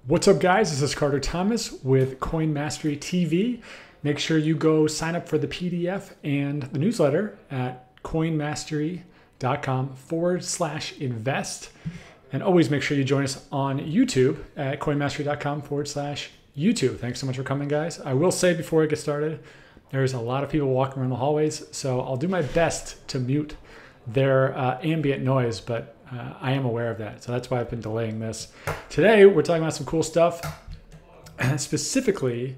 What's up, guys? This is Carter Thomas with Coin Mastery TV. Make sure you go sign up for the PDF and the newsletter at coinmastery.com/invest. And always make sure you join us on YouTube at coinmastery.com/YouTube. Thanks so much for coming, guys. I will say before I get started, there's a lot of people walking around the hallways, so I'll do my best to mute their ambient noise, but I am aware of that. So that's why I've been delaying this. Today, we're talking about some cool stuff. Specifically,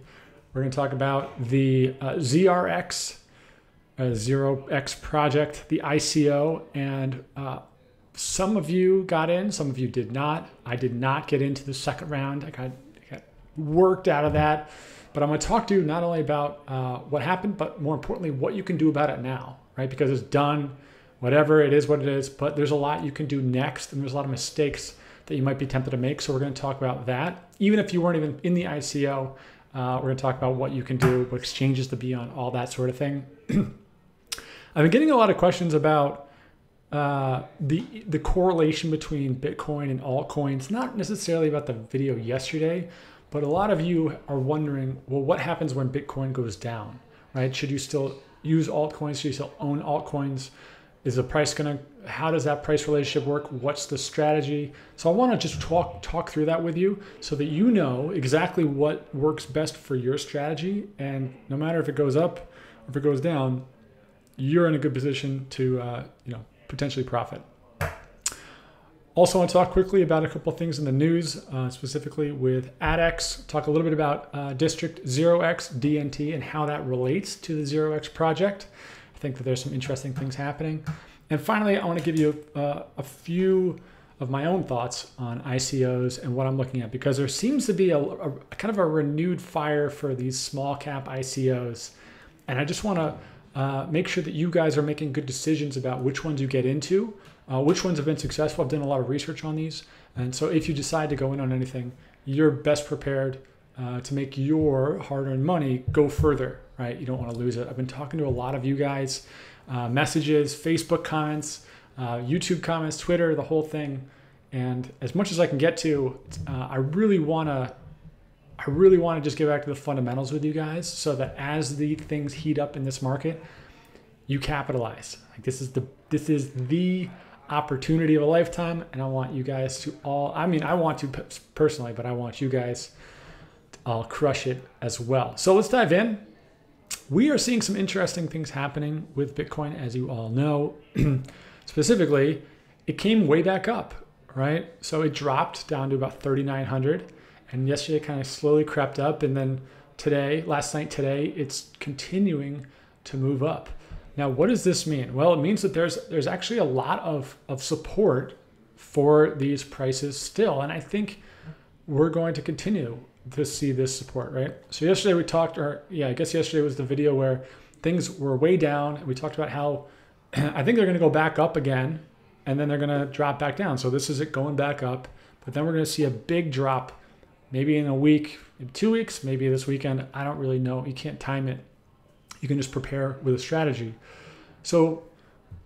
we're going to talk about the District0x project, the ICO, and some of you got in, some of you did not. I did not get into the second round. I got worked out of that. But I'm going to talk to you not only about what happened, but more importantly, what you can do about it now, right? Because it's done. Whatever it is, what it is, but there's a lot you can do next, and there's a lot of mistakes that you might be tempted to make. So we're going to talk about that. Even if you weren't even in the ICO, we're going to talk about what you can do, what exchanges to be on, all that sort of thing. I've been getting a lot of questions about the correlation between Bitcoin and altcoins, not necessarily about the video yesterday, but a lot of you are wondering, well, what happens when Bitcoin goes down, right? Should you still use altcoins? Should you still own altcoins? Is the price how does that price relationship work? What's the strategy? So I want to just talk through that with you so that you know exactly what works best for your strategy. And no matter if it goes up or if it goes down, you're in a good position to potentially profit. Also, I want to talk quickly about a couple of things in the news, specifically with AdX. Talk a little bit about District0x DNT and how that relates to the 0x project. I think that there's some interesting things happening. And finally, I want to give you a few of my own thoughts on ICOs and what I'm looking at, because there seems to be a kind of a renewed fire for these small cap ICOs. And I just want to make sure that you guys are making good decisions about which ones you get into, which ones have been successful. I've done a lot of research on these. And so if you decide to go in on anything, you're best prepared to make your hard-earned money go further, right? You don't want to lose it. I've been talking to a lot of you guys, messages, Facebook comments, YouTube comments, Twitter, the whole thing. And as much as I can get to, I really want to just get back to the fundamentals with you guys so that as the things heat up in this market, you capitalize. Like this is the opportunity of a lifetime, and I want you guys to I want to personally, but I want you guys I'll crush it as well. So let's dive in. We are seeing some interesting things happening with Bitcoin, as you all know. Specifically, it came way back up, right? So it dropped down to about 3,900, and yesterday kind of slowly crept up, and then today, it's continuing to move up. Now, what does this mean? Well, it means that there's actually a lot of support for these prices still, and I think we're going to continue to see this support, right? So yesterday we talked, I guess yesterday was the video where things were way down. We talked about how I think they're going to go back up again, and then they're going to drop back down. So this is it going back up, but then we're going to see a big drop, maybe in a week, in 2 weeks, maybe this weekend. I don't really know. You can't time it. You can just prepare with a strategy. So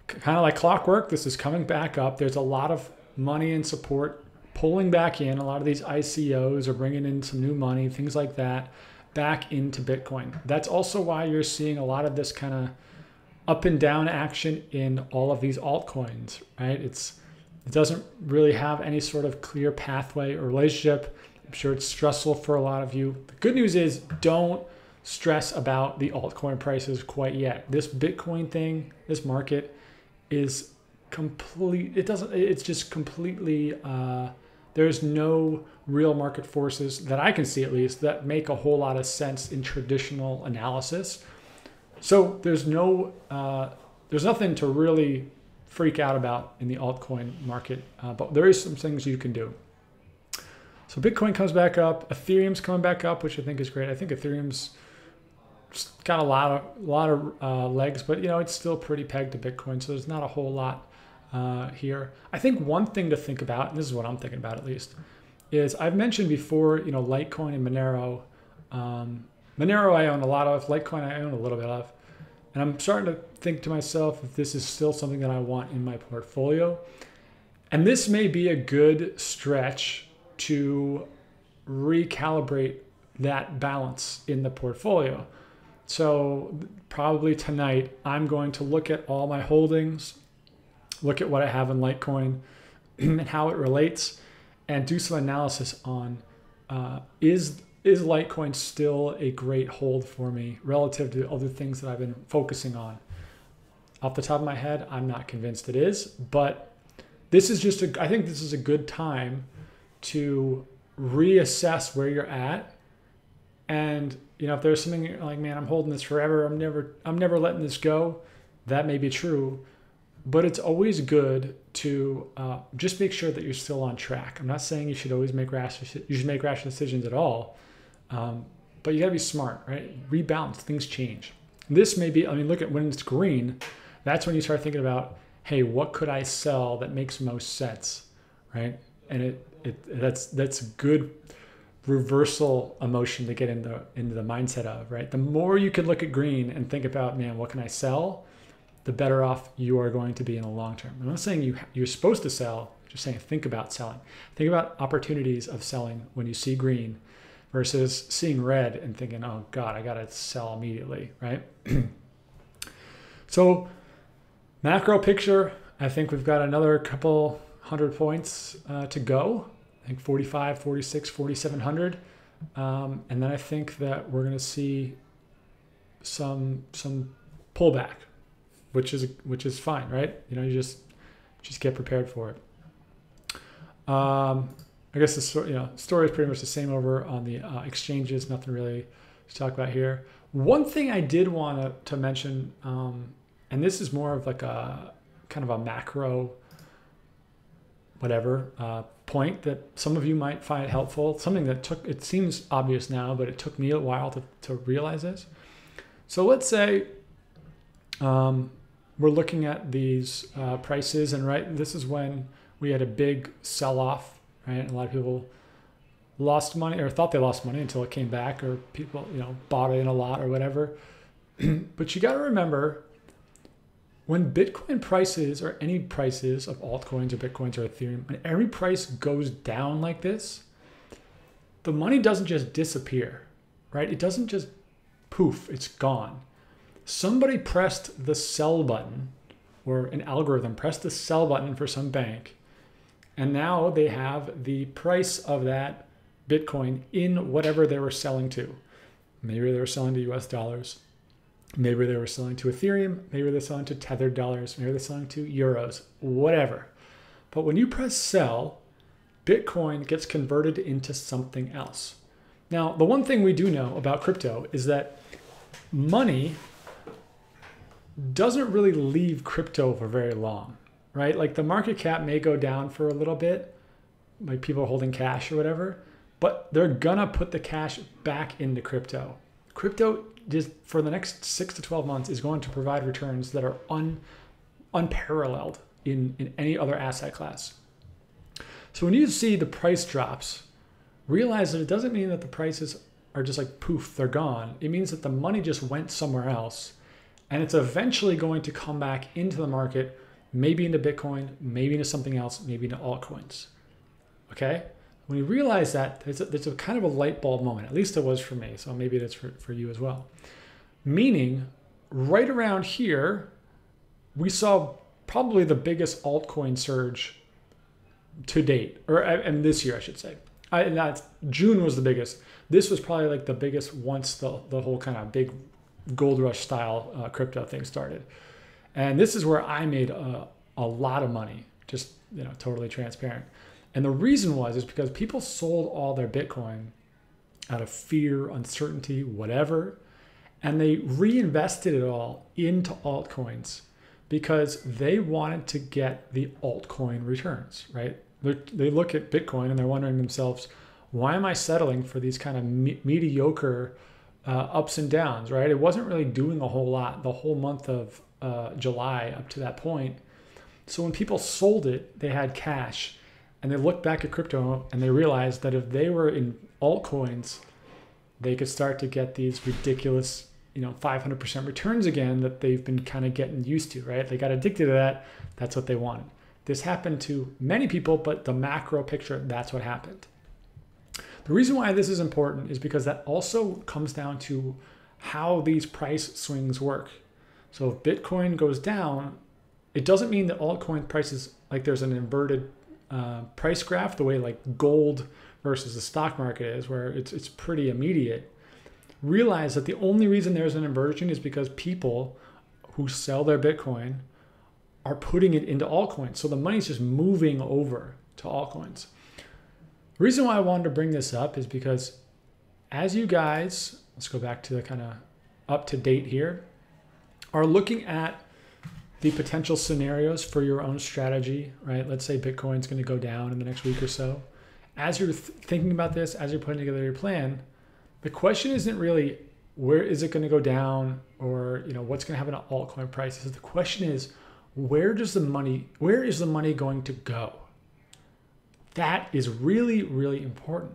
kind of like clockwork, this is coming back up. There's a lot of money and support pulling back in. A lot of these ICOs are bringing in some new money, things like that, back into Bitcoin. That's also why you're seeing a lot of this kind of up and down action in all of these altcoins, right? It doesn't really have any sort of clear pathway or relationship. I'm sure it's stressful for a lot of you. The good news is don't stress about the altcoin prices quite yet. This Bitcoin thing, this market is it's just completely, there's no real market forces that I can see, at least, that make a whole lot of sense in traditional analysis. So there's nothing to really freak out about in the altcoin market, but there is some things you can do. So Bitcoin comes back up, Ethereum's coming back up, which I think is great. I think Ethereum's got a lot of legs, but it's still pretty pegged to Bitcoin, so there's not a whole lot here. I think one thing to think about, and this is what I'm thinking about at least, is I've mentioned before, Litecoin and Monero. Monero I own a lot of, Litecoin I own a little bit of, and I'm starting to think to myself if this is still something that I want in my portfolio. And this may be a good stretch to recalibrate that balance in the portfolio. So probably tonight, I'm going to look at all my holdings, look at what I have in Litecoin and how it relates, and do some analysis on is Litecoin still a great hold for me relative to other things that I've been focusing on. Off the top of my head, I'm not convinced it is, but this is just I think this is a good time to reassess where you're at. And if there's something you're like, man, I'm holding this forever, I'm never letting this go, that may be true. But it's always good to just make sure that you're still on track. I'm not saying you should always make rash decisions at all, but you got to be smart, right? Rebalance, things change. This may be, look at when it's green, that's when you start thinking about, hey, what could I sell that makes most sense, right? And that's good reversal emotion to get into the mindset of, right? The more you can look at green and think about, man, what can I sell? The better off you are going to be in the long term. I'm not saying you're supposed to sell, just saying think about selling. Think about opportunities of selling when you see green versus seeing red and thinking, oh God, I gotta sell immediately, right? So macro picture, I think we've got another couple 100 points to go. I think 45, 46, 4,700. And then I think that we're gonna see some pullback, which is fine, right? You just get prepared for it. I guess the story is pretty much the same over on the exchanges. Nothing really to talk about here. One thing I did want to mention, and this is more of like a kind of a macro point that some of you might find helpful. Something that it seems obvious now, but it took me a while to realize this. So let's say we're looking at these prices, and this is when we had a big sell-off, right? And a lot of people lost money or thought they lost money until it came back, or people bought in a lot or whatever. But you got to remember, when Bitcoin prices or any prices of altcoins or Bitcoins or Ethereum, when every price goes down like this, the money doesn't just disappear, right? It doesn't just poof, it's gone. Somebody pressed the sell button, or an algorithm pressed the sell button for some bank, and now they have the price of that Bitcoin in whatever they were selling to. Maybe they were selling to US dollars. Maybe they were selling to Ethereum. Maybe they're selling to tethered dollars. Maybe they're selling to euros, whatever. But when you press sell, Bitcoin gets converted into something else. Now, the one thing we do know about crypto is that money doesn't really leave crypto for very long, right? Like the market cap may go down for a little bit, like people are holding cash or whatever, but they're gonna put the cash back into crypto. Crypto just for the next 6 to 12 months is going to provide returns that are unparalleled in any other asset class. So when you see the price drops, realize that it doesn't mean that the prices are just like poof, they're gone. It means that the money just went somewhere else, and it's eventually going to come back into the market, maybe into Bitcoin, maybe into something else, maybe into altcoins. Okay? When you realize that, it's a kind of a light bulb moment. At least it was for me, so maybe it is for you as well. Meaning, right around here, we saw probably the biggest altcoin surge to date, and this year I should say. June was the biggest. This was probably like the biggest once the whole kind of big gold rush style crypto thing started. And this is where I made a lot of money, just totally transparent. And the reason is because people sold all their Bitcoin out of fear, uncertainty, whatever, and they reinvested it all into altcoins because they wanted to get the altcoin returns, right? They look at Bitcoin and they're wondering themselves, why am I settling for these kind of mediocre ups and downs, right? It wasn't really doing a whole lot the whole month of July up to that point. So when people sold it, they had cash. And they looked back at crypto and they realized that if they were in altcoins, they could start to get these ridiculous, 500% returns again that they've been kind of getting used to, right? They got addicted to that. That's what they wanted. This happened to many people, but the macro picture, that's what happened. The reason why this is important is because that also comes down to how these price swings work. So if Bitcoin goes down, it doesn't mean that altcoin prices, like there's an inverted price graph, the way like gold versus the stock market is, where it's pretty immediate. Realize that the only reason there's an inversion is because people who sell their Bitcoin are putting it into altcoins. So the money's just moving over to altcoins. The reason why I wanted to bring this up is because as you guys, let's go back to the kind of up to date here, are looking at the potential scenarios for your own strategy, right? Let's say Bitcoin's going to go down in the next week or so. As you're thinking about this, as you're putting together your plan, the question isn't really where is it going to go down or what's going to happen to altcoin prices. The question is where is the money going to go? That is really, really important.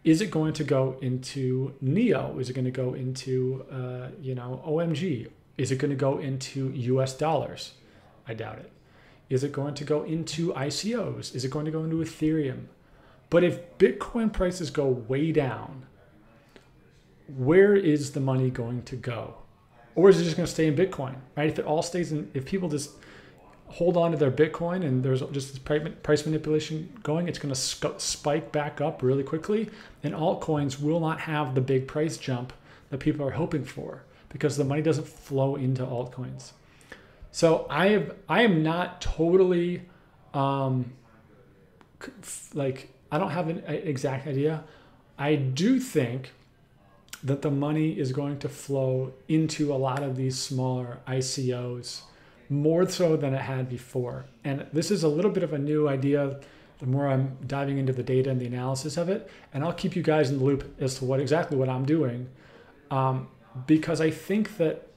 Is it going to go into NEO? Is it going to go into OMG? Is it going to go into US dollars? I doubt it. Is it going to go into ICOs? Is it going to go into Ethereum? But if Bitcoin prices go way down, where is the money going to go? Or is it just going to stay in Bitcoin, right? If it all stays in, if people just hold on to their Bitcoin and there's just this price manipulation going, it's going to spike back up really quickly, and altcoins will not have the big price jump that people are hoping for because the money doesn't flow into altcoins. So I am not totally I don't have an exact idea. I do think that the money is going to flow into a lot of these smaller ICOs more so than it had before. And this is a little bit of a new idea the more I'm diving into the data and the analysis of it. And I'll keep you guys in the loop as to exactly what I'm doing. Because I think that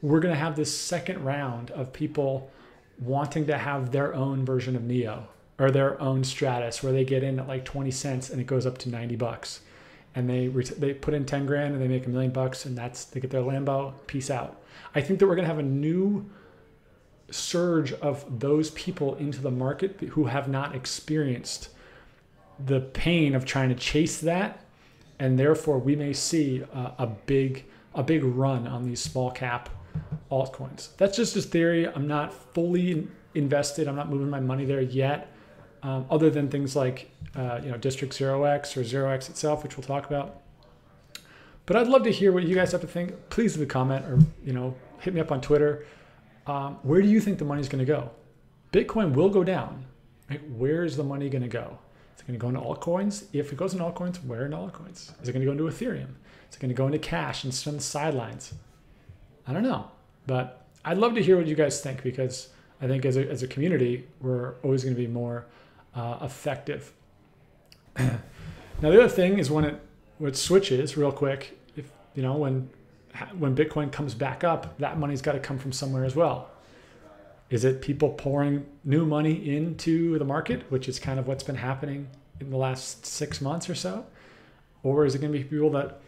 we're going to have this second round of people wanting to have their own version of NEO or their own Stratus where they get in at like 20 cents and it goes up to 90 bucks. And they put in 10 grand and they make $1 million and they get their Lambo, peace out. I think that we're going to have a new surge of those people into the market who have not experienced the pain of trying to chase that. And therefore we may see a big run on these small cap altcoins. That's just a theory. I'm not fully invested. I'm not moving my money there yet. Other than things like District0x or 0x itself, which we'll talk about. But I'd love to hear what you guys have to think. Please leave a comment or hit me up on Twitter. Where do you think the money's going to go? Bitcoin will go down. Right? Where is the money going to go? Is it going to go into altcoins? If it goes into altcoins, where in altcoins? Is it going to go into Ethereum? Is it going to go into cash and sit on the sidelines? I don't know. But I'd love to hear what you guys think because I think as a community, we're always going to be more effective. Now the other thing is when it switches real quick, if when Bitcoin comes back up, that money's got to come from somewhere as well. Is it people pouring new money into the market, which is kind of what's been happening in the last 6 months or so? Or is it going to be people that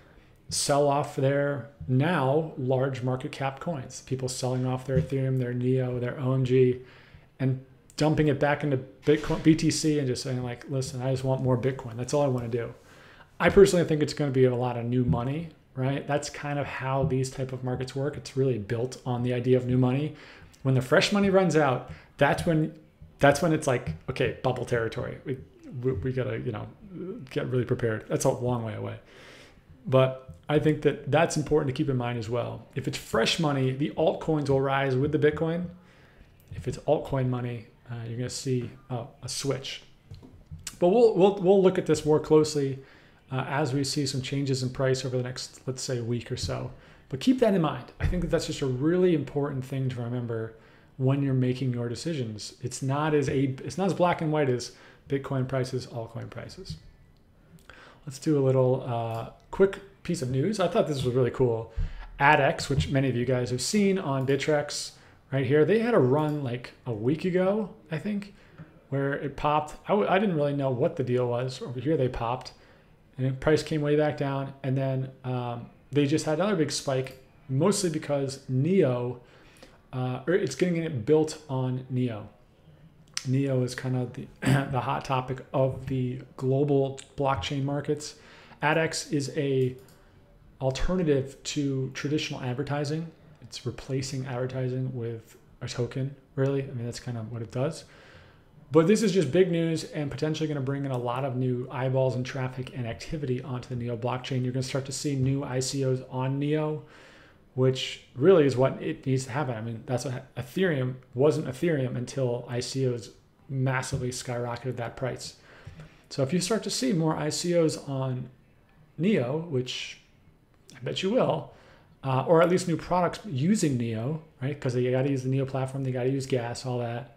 sell off their now large market cap coins, people selling off their Ethereum, their NEO, their OMG, and dumping it back into Bitcoin, BTC and just saying like, listen, I just want more Bitcoin. That's all I want to do. I personally think it's going to be a lot of new money, right? That's kind of how these type of markets work. It's really built on the idea of new money. When the fresh money runs out, that's when it's like, okay, bubble territory. We got to, get really prepared. That's a long way away. But I think that that's important to keep in mind as well. If it's fresh money, the altcoins will rise with the Bitcoin. If it's altcoin money, you're going to see a switch. But we'll look at this more closely as we see some changes in price over the next, let's say, week or so. But keep that in mind. I think that that's just a really important thing to remember when you're making your decisions. It's not as black and white as Bitcoin prices, altcoin prices. Let's do a little quick piece of news. I thought this was really cool. AdX, which many of you guys have seen on District0x, right here. They had a run like a week ago, I think, where it popped. I didn't really know what the deal was. Over here they popped, and the price came way back down, and then they just had another big spike, mostly because NEO, or it's getting it built on NEO. Neo is kind of the, the hot topic of the global blockchain markets. AdX is a alternative to traditional advertising. It's replacing advertising with a token, really. I mean, that's kind of what it does. But this is just big news and potentially going to bring in a lot of new eyeballs and traffic and activity onto the Neo blockchain. You're going to start to see new ICOs on Neo, which really is what it needs to happen. I mean, that's what Ethereum wasn't Ethereum until ICOs massively skyrocketed that price. So if you start to see more ICOs on Neo, which I bet you will, or at least new products using Neo, right? Because they got to use the Neo platform, they got to use gas, all that.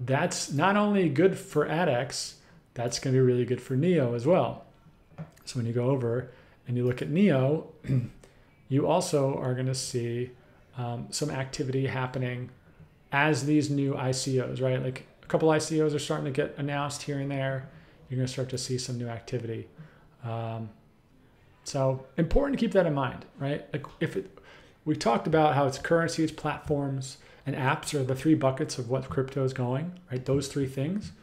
That's not only good for AdX, that's going to be really good for Neo as well. So when you go over and you look at Neo, you also are going to see some activity happening as these new ICOs, right? Like a couple ICOs are starting to get announced here and there. You're going to start to see some new activity. So important to keep that in mind, right? Like we talked about how it's currencies, platforms, and apps are the three buckets of what crypto is going, right? Those three things.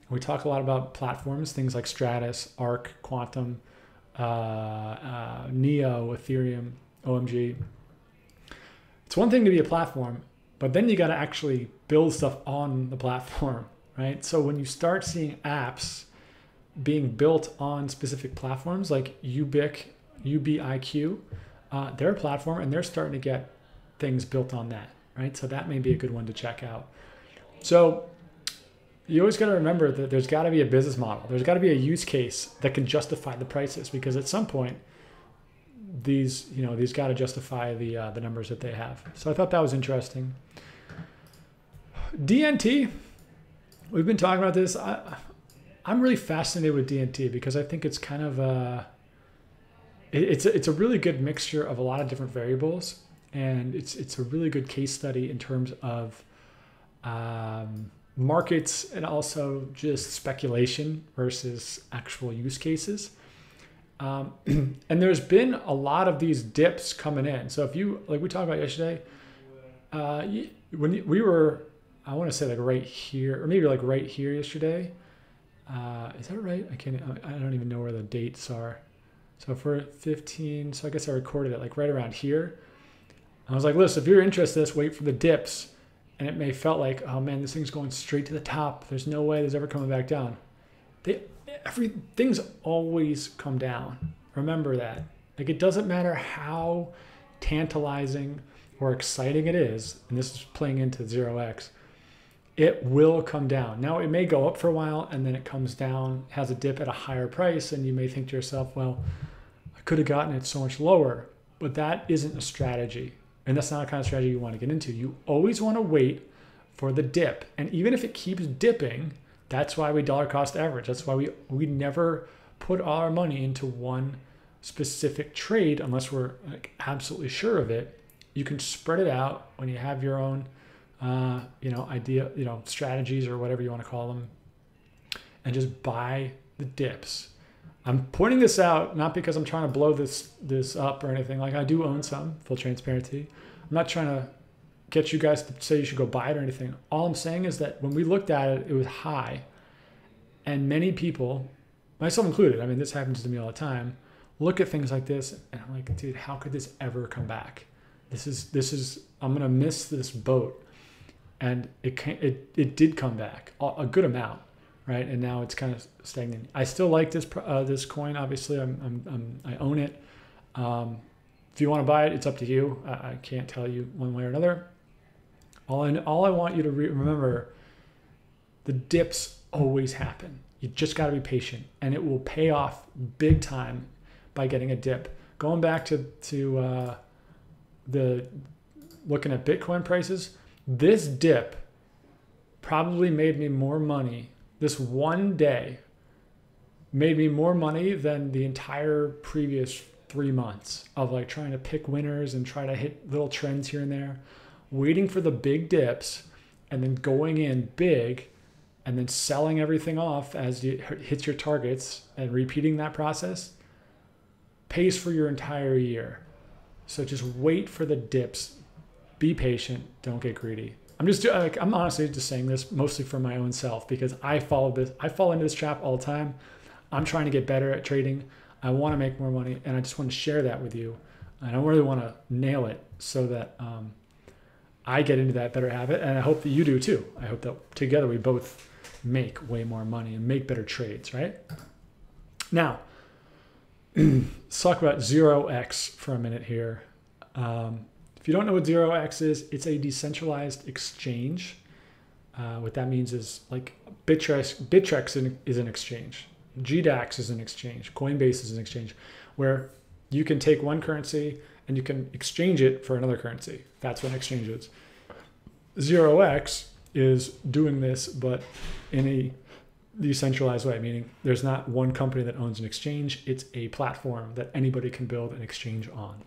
We talk a lot about platforms, things like Stratus, Arc, Quantum, Neo, Ethereum, OMG. It's one thing to be a platform, but then you got to actually build stuff on the platform, right? So when you start seeing apps being built on specific platforms like UBIQ, they're a platform and they're starting to get things built on that, right? So that may be a good one to check out. So you always got to remember that there's got to be a business model. There's got to be a use case that can justify the prices, because at some point these got to justify the numbers that they have. So I thought that was interesting. DNT, we've been talking about this. I'm really fascinated with DNT because I think it's kind of it's a really good mixture of a lot of different variables, and it's a really good case study in terms of markets and also just speculation versus actual use cases. And there's been a lot of these dips coming in. So if you, like we talked about yesterday, when we were, I want to say like right here, or maybe like right here yesterday. Is that right? I don't even know where the dates are. So for 15, so I guess I recorded it like right around here. I was like, listen, if you're interested in this, wait for the dips. And it may felt like, oh man, this thing's going straight to the top. There's no way there's ever coming back down. Things always come down. Remember that. Like, it doesn't matter how tantalizing or exciting it is, and this is playing into 0x, it will come down. Now, it may go up for a while and then it comes down, has a dip at a higher price, and you may think to yourself, well, I could have gotten it so much lower. But that isn't a strategy. And that's not a kind of strategy you want to get into. You always want to wait for the dip. And even if it keeps dipping, that's why we dollar cost average. That's why we never put all our money into one specific trade unless we're like absolutely sure of it. You can spread it out when you have your own strategies or whatever you want to call them, and just buy the dips. I'm pointing this out not because I'm trying to blow this up or anything. Like, I do own some, full transparency. I'm not trying to get you guys to say you should go buy it or anything. All I'm saying is that when we looked at it, it was high, and many people, myself included, I mean, this happens to me all the time, look at things like this and I'm like, dude, how could this ever come back? This is I'm gonna miss this boat. And it did come back a good amount, right? And now it's kind of stagnant. I still like this coin. Obviously, I own it. If you want to buy it, it's up to you. I can't tell you one way or another. All I want you to remember, the dips always happen. You just got to be patient, and it will pay off big time by getting a dip. Going back to the looking at Bitcoin prices. This dip probably made me more money. This one day made me more money than the entire previous 3 months of like trying to pick winners and try to hit little trends here and there, waiting for the big dips and then going in big and then selling everything off as you hit your targets and repeating that process pays for your entire year. So just wait for the dips. Be patient. Don't get greedy. I'm honestly just saying this mostly for my own self because I fall into this trap all the time. I'm trying to get better at trading. I want to make more money, and I just want to share that with you. And I really want to nail it so that I get into that better habit, and I hope that you do too. I hope that together we both make way more money and make better trades, right? Now, let's talk about 0x for a minute here. If you don't know what 0x is, it's a decentralized exchange. What that means is like Bittrex is an exchange. GDAX is an exchange. Coinbase is an exchange where you can take one currency and you can exchange it for another currency. That's what an exchange is. 0x is doing this, but in a decentralized way, meaning there's not one company that owns an exchange. It's a platform that anybody can build an exchange on.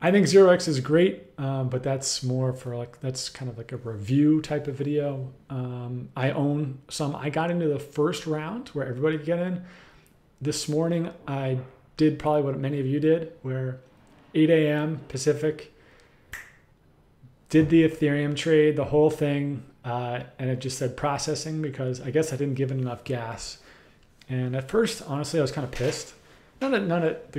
I think 0x is great, but that's more for that's kind of like a review type of video. I own some. I got into the first round where everybody could get in. This morning, I did probably what many of you did, where 8 a.m. Pacific, did the Ethereum trade, the whole thing, and it just said processing because I guess I didn't give it enough gas. And at first, honestly, I was kind of pissed. Not at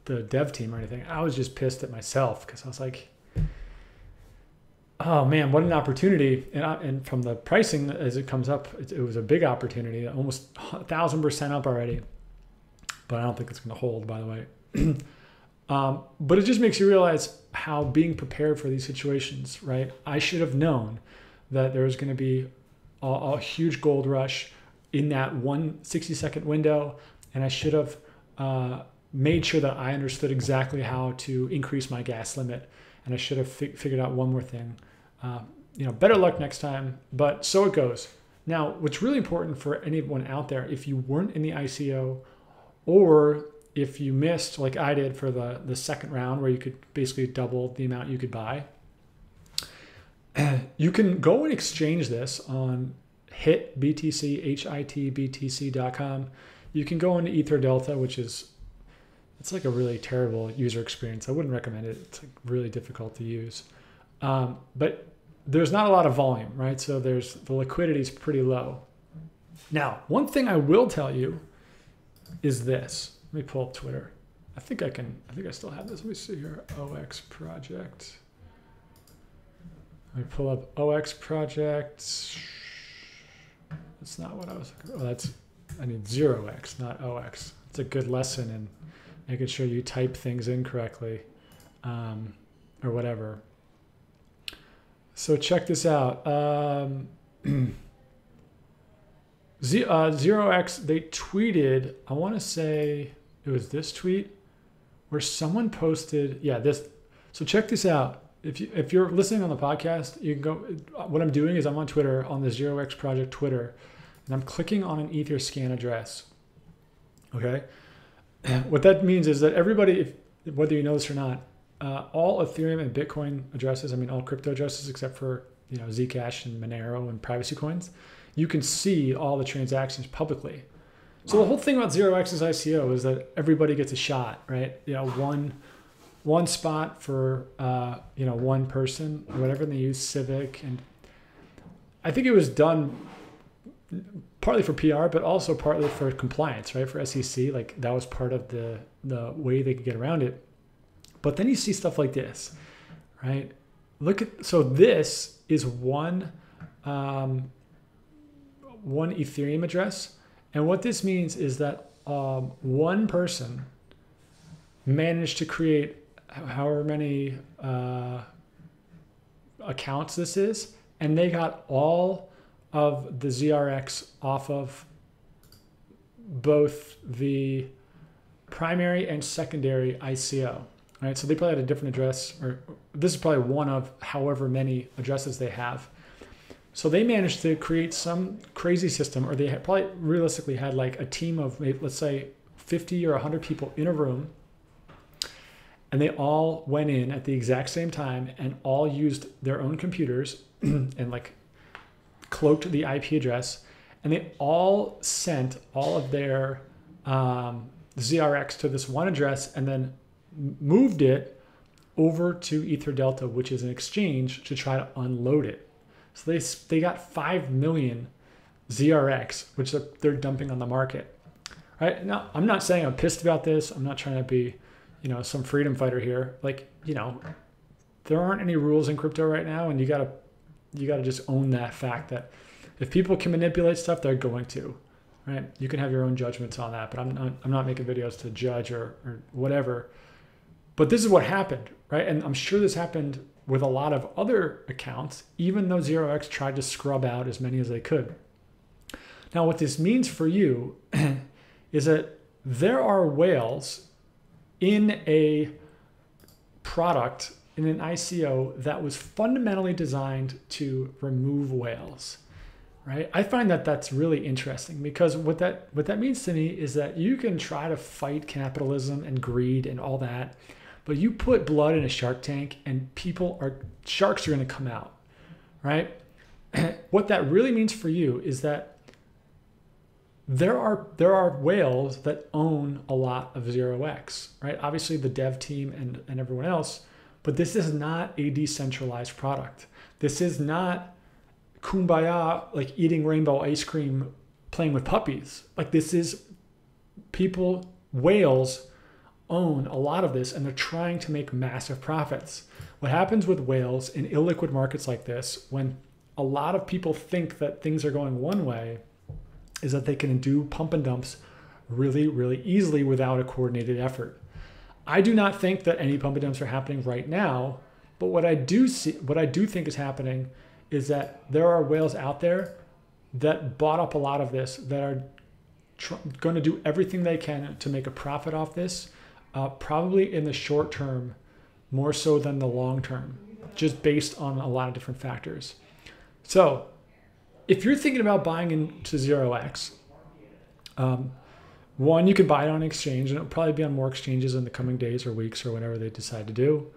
the dev team or anything. I was just pissed at myself because I was like, oh man, what an opportunity. And from the pricing as it comes up, it was a big opportunity, almost 1,000% up already. But I don't think it's going to hold, by the way. But it just makes you realize how being prepared for these situations, right? I should have known that there was going to be a huge gold rush in that 1 60-second window. And I should have made sure that I understood exactly how to increase my gas limit. And I should have figured out one more thing. Better luck next time, but so it goes. Now, what's really important for anyone out there, if you weren't in the ICO or if you missed, like I did for the second round where you could basically double the amount you could buy, you can go and exchange this on hitbtc.com. You can go into Ether Delta, which is it's like a really terrible user experience. I wouldn't recommend it. It's like really difficult to use. But there's not a lot of volume, right? So the liquidity is pretty low. Now, one thing I will tell you is this. Let me pull up Twitter. I think I still have this. Let me see here. OX project. Let me pull up OX project. That's not what I was looking for. I need 0x, not OX. It's a good lesson in making sure you type things in correctly, or whatever. So check this out. 0x, they tweeted, I want to say it was this tweet where someone posted, this. So check this out. If you're listening on the podcast, you can go, what I'm doing is I'm on Twitter, on the 0x project Twitter, and I'm clicking on an Etherscan address. Okay. What that means is that everybody, whether you know this or not, all Ethereum and Bitcoin addresses, all crypto addresses except for Zcash and Monero and privacy coins, you can see all the transactions publicly. So the whole thing about 0x's ICO is that everybody gets a shot, right? One spot for one person or whatever, and they use Civic, and I think it was done partly for PR, but also partly for compliance, right? For SEC, like that was part of the way they could get around it. But then you see stuff like this, right? So this is one Ethereum address. And what this means is that one person managed to create however many accounts this is, and they got all of the ZRX off of both the primary and secondary ICO. Right? So they probably had a different address, or this is probably one of however many addresses they have. So they managed to create some crazy system, or they probably realistically had like a team of, maybe, let's say 50 or 100 people in a room, and they all went in at the exact same time and all used their own computers and like cloaked the IP address, and they all sent all of their ZRX to this one address and then moved it over to EtherDelta, which is an exchange, to try to unload it. So they got 5 million ZRX, which they're dumping on the market. Right now, I'm not saying I'm pissed about this. I'm not trying to be, some freedom fighter here. Like, there aren't any rules in crypto right now, and you gotta just own that fact that if people can manipulate stuff, they're going to. Right? You can have your own judgments on that, but I'm not making videos to judge or whatever. But this is what happened, right? And I'm sure this happened with a lot of other accounts, even though 0x tried to scrub out as many as they could. Now, what this means for you is that there are whales in a product, in an ICO that was fundamentally designed to remove whales. Right? I find that that's really interesting, because what that means to me is that you can try to fight capitalism and greed and all that, but you put blood in a shark tank and sharks are going to come out, right? What that really means for you is that there are whales that own a lot of 0x, right? Obviously the dev team and everyone else, but this is not a decentralized product. This is not kumbaya, like eating rainbow ice cream, playing with puppies. Like, this is whales own a lot of this, and they're trying to make massive profits. What happens with whales in illiquid markets like this, when a lot of people think that things are going one way, is that they can do pump and dumps really, really easily without a coordinated effort. I do not think that any pump and dumps are happening right now, but what I do think is happening is that there are whales out there that bought up a lot of this, that are going to do everything they can to make a profit off this, probably in the short term, more so than the long term, just based on a lot of different factors. So if you're thinking about buying into 0x, one, you could buy it on an exchange, and it'll probably be on more exchanges in the coming days or weeks or whatever they decide to do.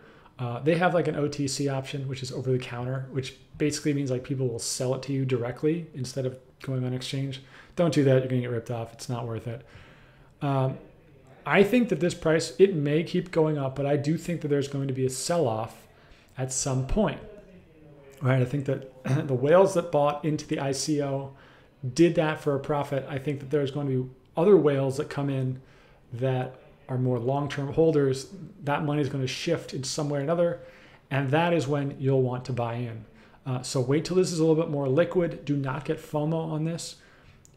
They have like an OTC option, which is over the counter, which basically means like people will sell it to you directly instead of going on exchange. Don't do that. You're going to get ripped off. It's not worth it. I think that this price, it may keep going up, but I do think that there's going to be a sell-off at some point. Right? I think that the whales that bought into the ICO did that for a profit. I think that there's going to be other whales that come in that are more long-term holders. That money is going to shift in some way or another, and that is when you'll want to buy in. So wait till this is a little bit more liquid. Do not get FOMO on this.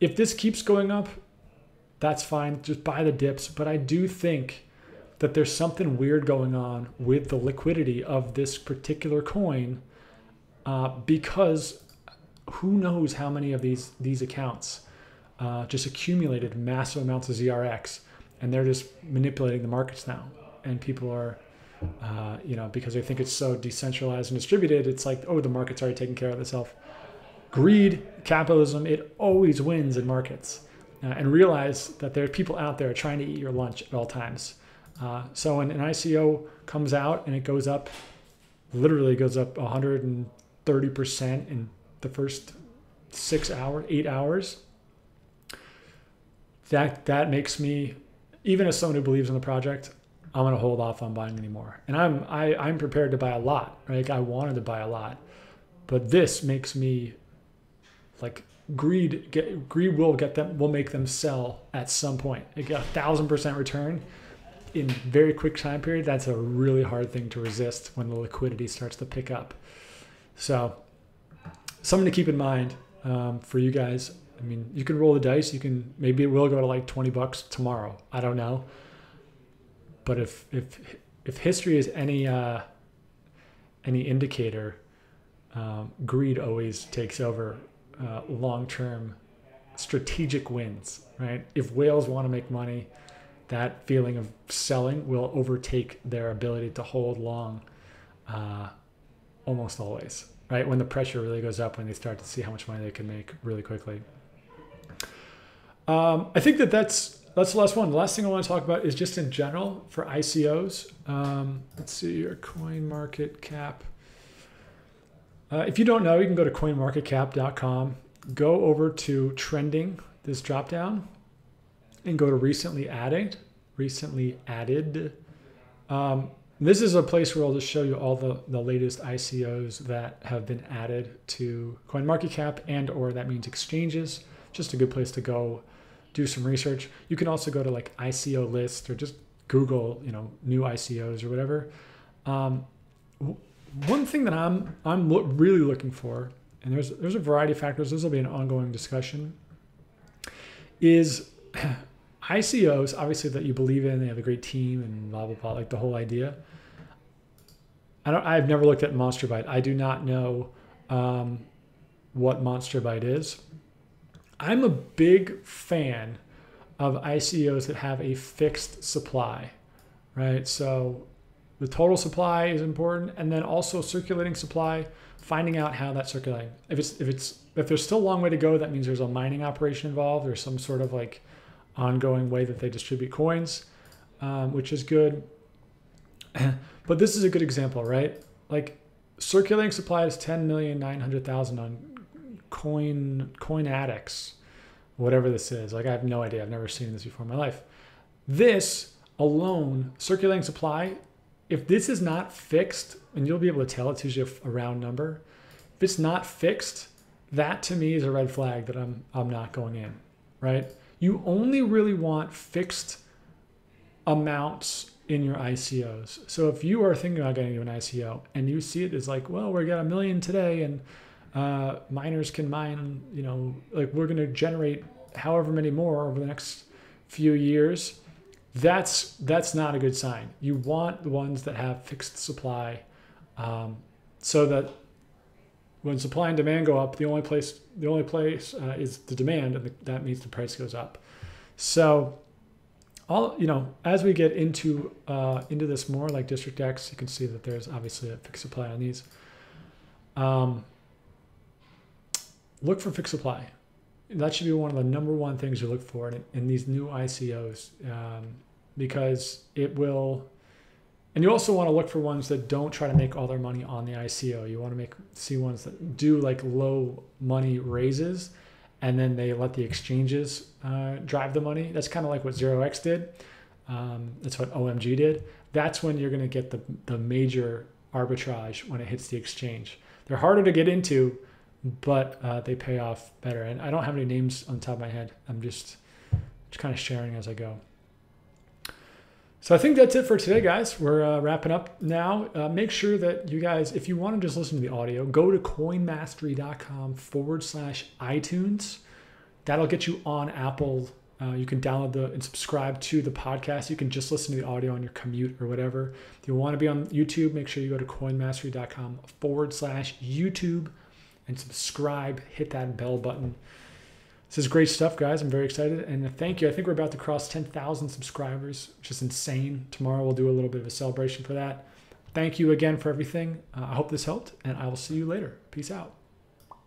If this keeps going up, that's fine. Just buy the dips. But I do think that there's something weird going on with the liquidity of this particular coin, because who knows how many of these accounts just accumulated massive amounts of ZRX, and they're just manipulating the markets now. And people are, because they think it's so decentralized and distributed, it's like, oh, the market's already taking care of itself. Greed, capitalism, it always wins in markets. And realize that there are people out there trying to eat your lunch at all times. So when an ICO comes out and it goes up, literally goes up 130% in the first 8 hours, that makes me, even as someone who believes in the project, I'm going to hold off on buying anymore. And I'm prepared to buy a lot, right? I wanted to buy a lot, but this makes me like greed will make them sell at some point. They get 1,000% return in very quick time period. That's a really hard thing to resist when the liquidity starts to pick up. So something to keep in mind for you guys. I mean, you can roll the dice. Maybe it will go to like $20 tomorrow. I don't know. But if history is any indicator, greed always takes over long-term strategic wins, right? If whales want to make money, that feeling of selling will overtake their ability to hold long almost always, right? When the pressure really goes up, when they start to see how much money they can make really quickly. I think that's the last one. The last thing I want to talk about is just in general for ICOs. Let's see here, CoinMarketCap. If you don't know, you can go to coinmarketcap.com, go over to trending, this drop down, and go to recently added. This is a place where I'll just show you all the latest ICOs that have been added to CoinMarketCap, and or that means exchanges. Just a good place to go do some research. You can also go to like ICO list or just Google, new ICOs or whatever. One thing that I'm really looking for, and there's a variety of factors, this will be an ongoing discussion, is ICOs, obviously, that you believe in, they have a great team and blah, blah, blah, like the whole idea. I've never looked at MonsterByte. I do not know what MonsterByte is. I'm a big fan of ICOs that have a fixed supply, right? So the total supply is important, and then also circulating supply, finding out how that's circulating. If there's still a long way to go, that means there's a mining operation involved. There's some sort of like ongoing way that they distribute coins, which is good. But this is a good example, right? Like circulating supply is 10,900,000 on coin AdX, whatever this is. Like I have no idea. I've never seen this before in my life. This alone, circulating supply, if this is not fixed, and you'll be able to tell, it's usually a round number. If it's not fixed, that to me is a red flag that I'm not going in, right? You only really want fixed amounts in your ICOs. So if you are thinking about getting into an ICO and you see it as like, well, we got 1 million today and miners can mine, like we're going to generate however many more over the next few years, that's not a good sign. You want the ones that have fixed supply, so that when supply and demand go up, the only place is the demand, and that means the price goes up. So as we get into this more, like District0x, you can see that there's obviously a fixed supply on these. Look for fixed supply. That should be one of the #1 things you look for in these new ICOs, because it will. And you also want to look for ones that don't try to make all their money on the ICO. You want to see ones that do like low money raises, and then they let the exchanges drive the money. That's kind of like what 0x did. That's what OMG did. That's when you're going to get the major arbitrage when it hits the exchange. They're harder to get into, but they pay off better. And I don't have any names on the top of my head. I'm just kind of sharing as I go. So I think that's it for today, guys. We're wrapping up now. Make sure that you guys, if you want to just listen to the audio, go to coinmastery.com/iTunes. That'll get you on Apple. You can download and subscribe to the podcast. You can just listen to the audio on your commute or whatever. If you want to be on YouTube, make sure you go to coinmastery.com/YouTube and subscribe. Hit that bell button. This is great stuff, guys. I'm very excited, and thank you. I think we're about to cross 10,000 subscribers, which is insane. Tomorrow we'll do a little bit of a celebration for that. Thank you again for everything. I hope this helped, and I will see you later. Peace out.